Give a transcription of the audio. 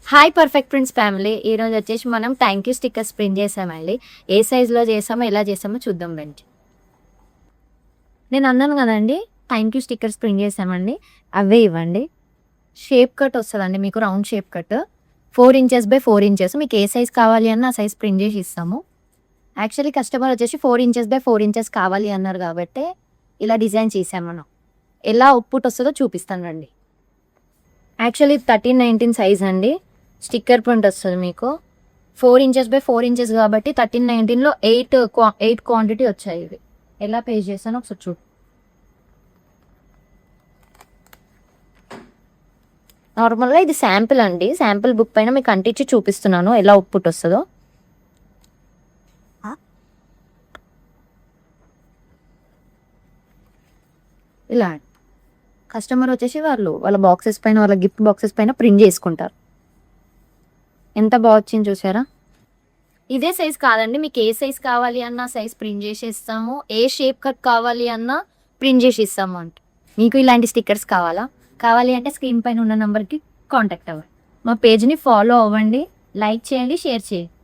Hi perfect prints family. ఈరోజు వచ్చేసి మనం థ్యాంక్ యూ స్టిక్కర్స్ ప్రింట్ చేసామండి. ఏ సైజులో చేసామో ఎలా చేసామో చూద్దాం రండి. నేను అన్నాను కదండి థ్యాంక్ యూ స్టిక్కర్స్ ప్రింట్ చేసామండి, అవే ఇవ్వండి. షేప్ కట్ వస్తుందండి మీకు, round shape cut 4 inches by 4 inches. మీకు ఏ సైజ్ కావాలి అన్న ఆ సైజ్ ప్రింట్ చేసి ఇస్తాము. యాక్చువల్లీ కస్టమర్ వచ్చేసి 4 ఇంచెస్ బై 4 ఇంచెస్ కావాలి అన్నారు కాబట్టి ఇలా డిజైన్ చేసాం మనం. ఎలా అవుట్పుట్ వస్తుందో చూపిస్తాను రండి. యాక్చువల్లీ 13-19 సైజ్ అండి. స్టిక్కర్ ప్రింట్ వస్తుంది మీకు 4 ఇంచెస్ బై 4 ఇంచెస్ కాబట్టి 13-19లో 8 క్వాంటిటీ వచ్చాయి. ఇవి ఎలా పే చేస్తానో ఒకసారి చూడు. నార్మల్గా ఇది శాంపిల్ అండి. శాంపిల్ బుక్ పైన మీకు అంటించి చూపిస్తున్నాను ఎలా అవుట్పుట్ వస్తుందో. ఇలా కస్టమర్ వచ్చేసి వాళ్ళ బాక్సెస్ పైన, వాళ్ళ గిఫ్ట్ బాక్సెస్ పైన ప్రింట్ చేసుకుంటారు. ఎంత బాగా వచ్చింది చూసారా. ఇదే సైజ్ కాదండి, మీకు ఏ సైజ్ కావాలి అన్న సైజ్ ప్రింట్ చేసి ఇస్తాము. ఏ షేప్ కట్ కావాలి అన్నా ప్రింట్ చేసి ఇస్తాము. అంటే మీకు ఇలాంటి స్టిక్కర్స్ కావాలి అంటే స్క్రీన్ పైన ఉన్న నెంబర్కి కాంటాక్ట్ అవ్వండి. మా పేజ్ని ఫాలో అవ్వండి, లైక్ చేయండి, షేర్ చేయండి.